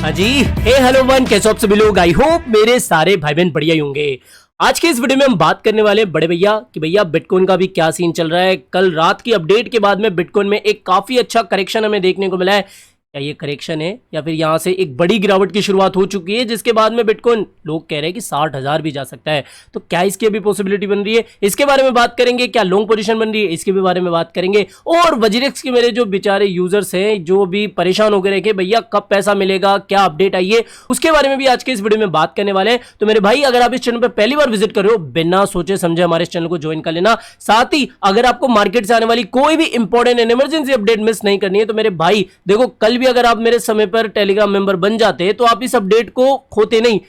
हाँ जी, हे hello one, कैसे हो आप सभी लोग। आई होप मेरे सारे भाई बहन बढ़िया ही होंगे। आज के इस वीडियो में हम बात करने वाले हैं बड़े भैया कि भैया बिटकॉइन का भी क्या सीन चल रहा है। कल रात की अपडेट के बाद में बिटकॉइन में एक काफी अच्छा करेक्शन हमें देखने को मिला है। क्या ये करेक्शन है या फिर यहाँ से एक बड़ी गिरावट की शुरुआत हो चुकी है, जिसके बाद में बिटकॉइन लोग कह रहे हैं कि 60,000 भी जा सकता है। तो क्या इसकी अभी पॉसिबिलिटी बन रही है, इसके बारे में बात करेंगे। क्या लॉन्ग पोजीशन बन रही है, इसके भी बारे में बात करेंगे। और वजीरेक्स के मेरे जो बेचारे यूजर्स हैं जो भी परेशान हो गए रहे कि भैया कब पैसा मिलेगा, क्या अपडेट आई है, उसके बारे में भी आज के इस वीडियो में बात करने वाले हैं। तो मेरे भाई, अगर आप इस चैनल पर पहली बार विजिट कर रहे हो, बिना सोचे समझे हमारे इस चैनल को ज्वाइन कर लेना। साथ ही अगर आपको मार्केट से आने वाली कोई भी important and emergency update miss नहीं करनी है, तो मेरे भाई देखो, कल भी अगर आप मेरे पर टेलीग्राम मेंबर बन जाते तो आप इस अपडेट को खोते नहीं।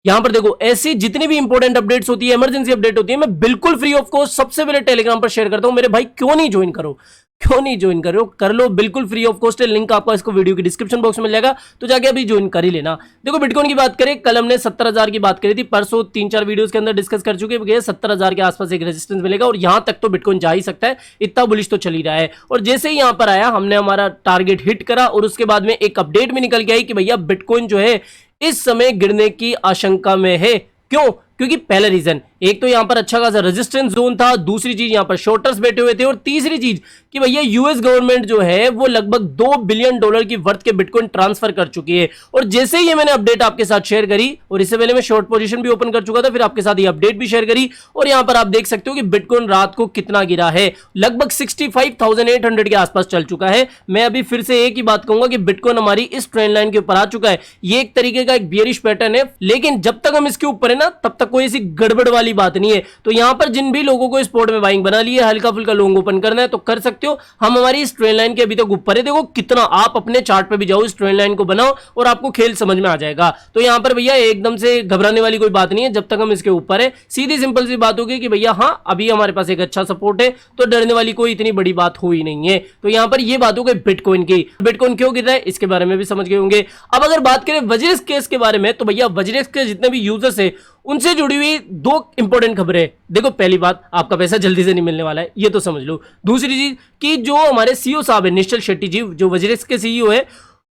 यहां पर देखो, ऐसी जितनी भी इंपॉर्टेंट अपडेट्स होती है, इमरजेंसी अपडेट होती है, मैं बिल्कुल फ्री ऑफ कॉस्ट सबसे पहले टेलीग्राम पर शेयर करता हूं। मेरे भाई क्यों नहीं ज्वाइन करो, क्यों नहीं ज्वाइन करो, कर लो, बिल्कुल फ्री ऑफ कॉस्ट है। लिंक आपको इसको वीडियो की डिस्क्रिप्शन बॉक्स में मिल जाएगा, तो जाके अभी ज्वाइन कर ही लेना। देखो, बिटकॉइन की बात करें, कल हमने 70,000 की बात करी थी, परसों 3-4 वीडियोस के अंदर डिस्कस कर चुके हैं। 70,000 के आसपास एक रेजिस्टेंस मिलेगा और यहां तक तो बिटकॉइन जा ही सकता है, इतना बुलिश तो चल ही रहा है। और जैसे ही यहां पर आया, हमने हमारा टारगेट हिट करा और उसके बाद में एक अपडेट भी निकल के आई कि भैया बिटकॉइन जो है इस समय गिरने की आशंका में है। क्यों? क्योंकि पहला रीजन, एक तो यहां पर अच्छा खासा रेजिस्टेंस जोन था, दूसरी चीज यहां पर शॉर्टर्स बैठे हुए थे, और तीसरी चीज कि भैया यूएस गवर्नमेंट जो है वो लगभग $2 बिलियन की वर्थ के बिटकॉइन ट्रांसफर कर चुकी है। और जैसे ही मैंने अपडेट आपके साथ शेयर करी, और इससे पहले मैं शॉर्ट पोजीशन भी ओपन कर चुका था, फिर आपके साथ ये अपडेट भी शेयर करी, और यहां पर आप देख सकते हो कि बिटकॉइन रात को कितना गिरा है, लगभग 65,800 के आसपास चल चुका है। मैं अभी फिर से एक ही बात कहूंगा कि बिटकॉइन हमारी इस ट्रेंड लाइन के ऊपर आ चुका है। ये एक तरीके का एक बियरिश पैटर्न है, लेकिन जब तक हम इसके ऊपर है ना, तब तक कोई ऐसी गड़बड़ वाली बात नहीं है। तो यहां पर जिन भी लोगों को स्पॉट में बाइंग बना लिया, हल्का फुल्का लॉन्ग ओपन करना है तो कर सकते हो। हम हमारी इस ट्रेंड लाइन के अभी तक ऊपर है। देखो कितना, आप अपने चार्ट पे भी जाओ, इस ट्रेंड लाइन को बनाओ और आपको खेल समझ में आ जाएगा। तो यहां पर भैया एकदम से घबराने वाली कोई बात नहीं है, जब तक हम इसके ऊपर है। सीधी सिंपल सी बात होगी कि भैया हाँ, अभी हमारे पास एक अच्छा सपोर्ट है, तो डरने वाली कोई इतनी बड़ी बात हुई नहीं है। तो यहां पर ये बात हो गई बिटकॉइन की। बिटकॉइन क्यों गिर रहा है, इसके बारे में भी समझ गए होंगे। अब अगर बात करें वजीरेक्स केस के बारे में, तो भैया वजीरेक्स के जितने भी यूजर्स है उनसे जुड़ी हुई 2 इंपॉर्टेंट खबरें। देखो, पहली बात, आपका पैसा जल्दी से नहीं मिलने वाला है, ये तो समझ लो। दूसरी चीज कि जो हमारे सीईओ साहब है, निश्चल शेट्टी जी, जो वजीरेक्स के सीईओ है,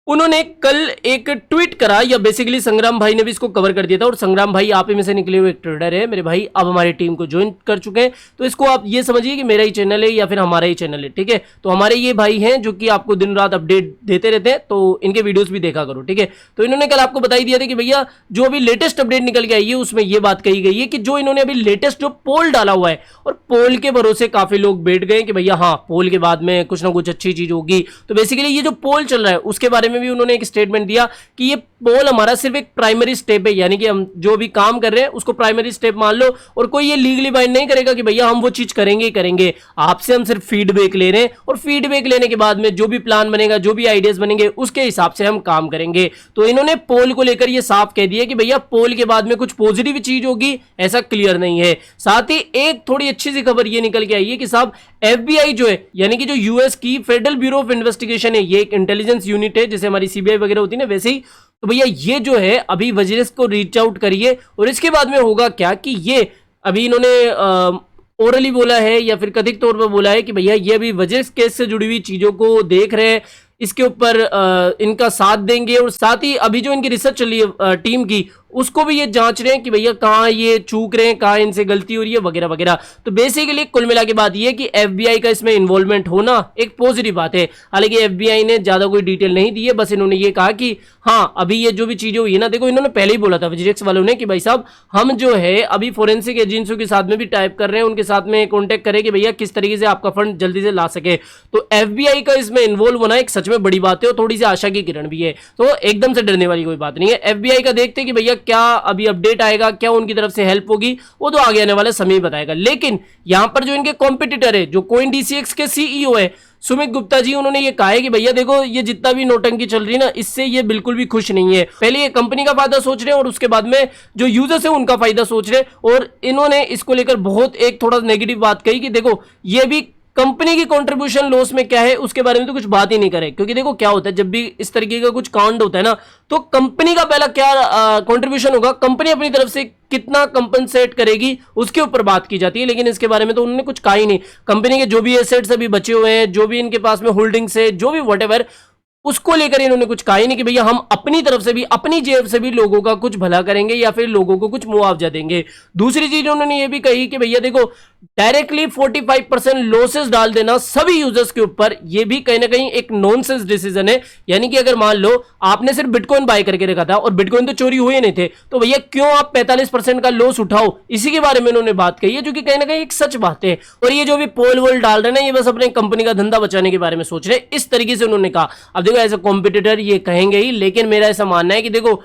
उन्होंने कल एक ट्वीट करा, या बेसिकली संग्राम भाई ने भी इसको कवर कर दिया था। और संग्राम भाई आप ही में से निकले हुए एक ट्रेडर है मेरे भाई, अब हमारी टीम को ज्वाइन कर चुके हैं। तो इसको आप ये समझिए कि मेरा ही चैनल है या फिर हमारा ही चैनल है, ठीक है। तो हमारे ये भाई हैं जो कि आपको दिन रात अपडेट देते रहते हैं, तो इनके वीडियोस भी देखा करो, ठीक है। तो इन्होंने कल आपको बताई दिया था कि भैया जो अभी लेटेस्ट अपडेट निकल के आई है, उसमें ये बात कही गई है कि जो इन्होंने अभी लेटेस्ट जो पोल डाला हुआ है, और पोल के भरोसे काफी लोग बैठ गए कि भैया हाँ, पोल के बाद में कुछ ना कुछ अच्छी चीज होगी। तो बेसिकली ये जो पोल चल रहा है उसके बारे में भी उन्होंने एक स्टेटमेंट दिया कि ये पोल हमारा सिर्फ एक प्राइमरी स्टेप है, यानी कि हम जो भी काम कर रहे हैं उसको प्राइमरी स्टेप मान लो, और कोई ये लीगली बाइंड नहीं करेगा कि भैया हम वो चीज करेंगे ही करेंगे। आपसे हम सिर्फ फीडबैक ले रहे हैं, और फीडबैक लेने के बाद में जो भी प्लान बनेगा, जो भी आइडियाज बनेंगे, उसके हिसाब से हम काम करेंगे। तो इन्होंने पोल को लेकर ये साफ कह दिया कि भैया पोल के बाद में कुछ पॉजिटिव चीज होगी, ऐसा क्लियर नहीं है। साथ ही एक थोड़ी अच्छी सी खबर ये निकल के आई है कि साहब FBI जो है, यानी कि जो यूएस की फेडरल ब्यूरो ऑफ इन्वेस्टिगेशन है, ये एक इंटेलिजेंस यूनिट है, जैसे हमारी सीबीआई वगैरह होती है ना, वैसे ही। तो भैया ये जो है अभी वजीरेक्स को रीच आउट करिए, और इसके बाद में होगा क्या कि ये अभी इन्होंने ओरली बोला है या फिर कथित तौर पर बोला है कि भैया ये अभी वजीरेक्स केस से जुड़ी हुई चीजों को देख रहे हैं, इसके ऊपर इनका साथ देंगे। और साथ ही अभी जो इनकी रिसर्च चल रही है टीम की, उसको भी ये जांच रहे हैं कि भैया कहाँ ये चूक रहे हैं, कहाँ इनसे गलती हो रही है, वगैरह वगैरह। तो बेसिकली कुल मिला के बात ये कि FBI का इसमें इन्वॉल्वमेंट होना एक पॉजिटिव बात है। हालांकि FBI ने ज्यादा कोई डिटेल नहीं दी है, बस इन्होंने ये कहा कि हाँ, अभी ये जो भी चीजें हुई है ना, देखो इन्होंने पहले ही बोला था वजीरेक्स वालों ने कि भाई साहब, हम जो है अभी फोरेंसिक एजेंसियों के साथ में भी टाइप कर रहे हैं, उनके साथ में कॉन्टेक्ट करें कि भैया किस तरीके से आपका फंड जल्दी से ला सके। तो FBI का इसमें इन्वॉल्व होना एक सच में बड़ी बात है, और थोड़ी सी आशा की किरण भी है। तो एकदम से डरने वाली कोई बात नहीं है। FBI का देखते कि भैया क्या अभी अपडेट आएगा, क्या उनकी तरफ से हेल्प होगी, वो तो आगे आने वाले समय बताएगा। लेकिन यहां पर जो इनके कॉम्पिटिटर है, जो CoinDCX के सीईओ है सुमित गुप्ता जी, उन्होंने ये कहा है कि भैया देखो, ये जितना भी नोटंकी चल रही है ना, इससे ये बिल्कुल भी खुश नहीं है। पहले ये कंपनी का फायदा सोच रहे हैं, और उसके बाद में जो यूजर्स है उनका फायदा सोच रहे हैं। और इन्होंने इसको लेकर बहुत एक थोड़ा नेगेटिव बात कही कि देखो, ये भी कंपनी की कंट्रीब्यूशन लॉस में क्या है उसके बारे में तो कुछ बात ही नहीं करे। क्योंकि देखो क्या होता है, जब भी इस तरीके का कुछ कांड होता है ना, तो कंपनी का पहला क्या कंट्रीब्यूशन होगा, कंपनी अपनी तरफ से कितना कंपनसेट करेगी उसके ऊपर बात की जाती है। लेकिन इसके बारे में तो उन्होंने कुछ कहा ही नहीं। कंपनी के जो भी एसेट्स अभी बचे हुए हैं, जो भी इनके पास में होल्डिंग्स है, जो भी व्हाटएवर, उसको लेकर इन्होंने कुछ कहा ही नहीं कि भैया हम अपनी तरफ से भी, अपनी जेब से भी लोगों का कुछ भला करेंगे या फिर लोगों को कुछ मुआवजा देंगे। दूसरी चीज उन्होंने ये भी कही कि भैया देखो, डायरेक्टली 45% लॉसेस डाल देना सभी यूजर्स के ऊपर, ये भी कहीं ना कहीं एक नॉनसेंस डिसीजन है। यानी कि अगर मान लो आपने सिर्फ बिटकॉइन बाय करके रखा था और बिटकॉइन तो चोरी हुए नहीं थे, तो भैया क्यों आप 45% का लॉस उठाओ, इसी के बारे में उन्होंने बात कही है, जो कि कहीं ना कहीं एक सच बात है। और ये जो भी पोल वोल डाल रहे हैं ना, ये बस अपने कंपनी का धंधा बचाने के बारे में सोच रहे हैं, इस तरीके से उन्होंने कहा। अब देखो एज अ कॉम्पिटिटर ये कहेंगे ही, लेकिन मेरा ऐसा मानना है कि देखो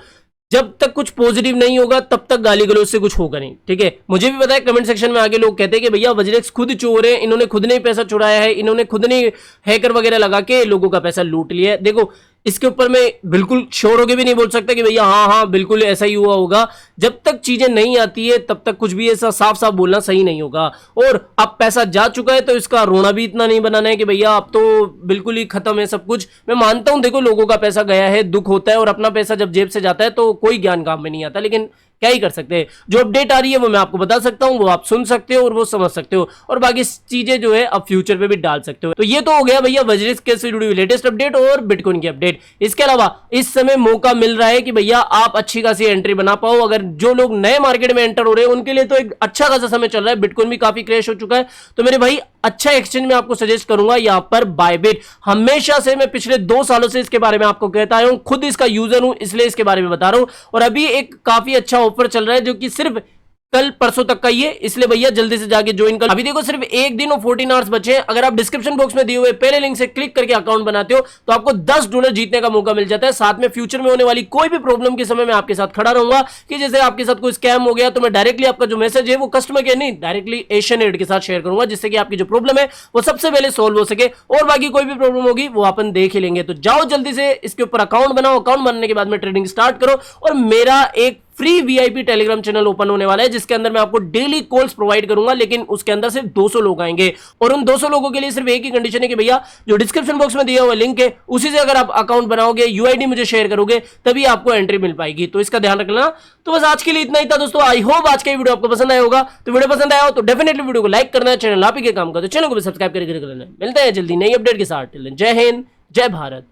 जब तक कुछ पॉजिटिव नहीं होगा तब तक गाली गलौज से कुछ होगा नहीं, ठीक है। मुझे भी पता है कमेंट सेक्शन में आगे लोग कहते हैं कि भैया वज्रेक्स खुद चोर है, इन्होंने खुद ने पैसा चुराया है, इन्होंने खुद ने हैकर वगैरह लगा के लोगों का पैसा लूट लिया है। देखो इसके ऊपर मैं बिल्कुल श्योर होके भी नहीं बोल सकता कि भैया हाँ हाँ बिल्कुल ऐसा ही हुआ होगा। जब तक चीजें नहीं आती है तब तक कुछ भी ऐसा साफ साफ बोलना सही नहीं होगा। और अब पैसा जा चुका है तो इसका रोना भी इतना नहीं बनाना है कि भैया अब तो बिल्कुल ही खत्म है सब कुछ। मैं मानता हूं देखो लोगों का पैसा गया है, दुख होता है, और अपना पैसा जब जेब से जाता है तो कोई ज्ञान काम में नहीं आता, लेकिन क्या ही कर सकते हैं। जो अपडेट आ रही है वो मैं आपको बता सकता हूं, वो आप सुन सकते हो और वो समझ सकते हो, और बाकी चीजें जो है अब फ्यूचर पे भी डाल सकते हो। तो ये तो हो गया भैया वज्रेक्स के से जुड़ी हुई लेटेस्ट अपडेट और बिटकॉइन की अपडेट। इसके अलावा इस समय मौका मिल रहा है कि भैया आप अच्छी खासी एंट्री बना पाओ। अगर जो लोग नए मार्केट में एंटर हो रहे हैं उनके लिए तो एक अच्छा खासा समय चल रहा है, बिटकॉइन भी काफी क्रैश हो चुका है। तो मेरे भाई अच्छा एक्सचेंज में आपको सजेस्ट करूंगा यहां पर बायबिट। हमेशा से मैं पिछले 2 सालों से इसके बारे में आपको कहता आया हूं, खुद इसका यूजर हूं इसलिए इसके बारे में बता रहा हूं। और अभी एक काफी अच्छा ऑफर चल रहा है जो कि सिर्फ कल परसों तक का ये, इसलिए भैया जल्दी से जाके ज्वाइन कर। अभी देखो सिर्फ एक दिन और 14 आवर्स बचे हैं। अगर आप डिस्क्रिप्शन बॉक्स में दिए हुए पहले लिंक से क्लिक करके अकाउंट बनाते हो तो आपको $10 जीतने का मौका मिल जाता है। साथ में फ्यूचर में होने वाली कोई भी प्रॉब्लम के समय मैं आपके साथ खड़ा रहूंगा, कि जैसे आपके साथ कोई स्कैम हो गया तो मैं डायरेक्टली आपका जो मैसेज है वो कस्टमर केयर नहीं, डायरेक्टली एशियन एड के साथ शेयर करूंगा, जिससे कि आपकी जो प्रॉब्लम है वो सबसे पहले सोल्व हो सके। और बाकी कोई भी प्रॉब्लम होगी वो अपन देख ही लेंगे। तो जाओ जल्दी से इसके ऊपर अकाउंट बनाओ, अकाउंट बनने के बाद में ट्रेडिंग स्टार्ट करो। और मेरा एक free VIP Telegram channel open होने वाला है जिसके अंदर मैं आपको डेली कॉल्स प्रोवाइड करूंगा, लेकिन उसके अंदर सिर्फ 200 लोग आएंगे। और उन 200 लोगों के लिए सिर्फ एक ही कंडीशन है कि भैया जो डिस्क्रिप्शन बॉक्स में दिया हुआ लिंक है उसी से अगर आप अकाउंट बनाओगे, यूआईडी मुझे शेयर करोगे, तभी आपको एंट्री मिल पाएगी। तो इसका ध्यान रखना। तो बस आज के लिए इतना ही था दोस्तों। आई होप आज का वीडियो आपको पसंद आया होगा। तो वीडियो पसंद आया हो तो डेफिनेटली वीडियो को लाइक करना है, चैनल आप ही के काम का तो चैनल को भी सब्सक्राइब करके रखना। मिलते हैं जल्दी नई अपडेट के साथ। जय हिंद, जय भारत।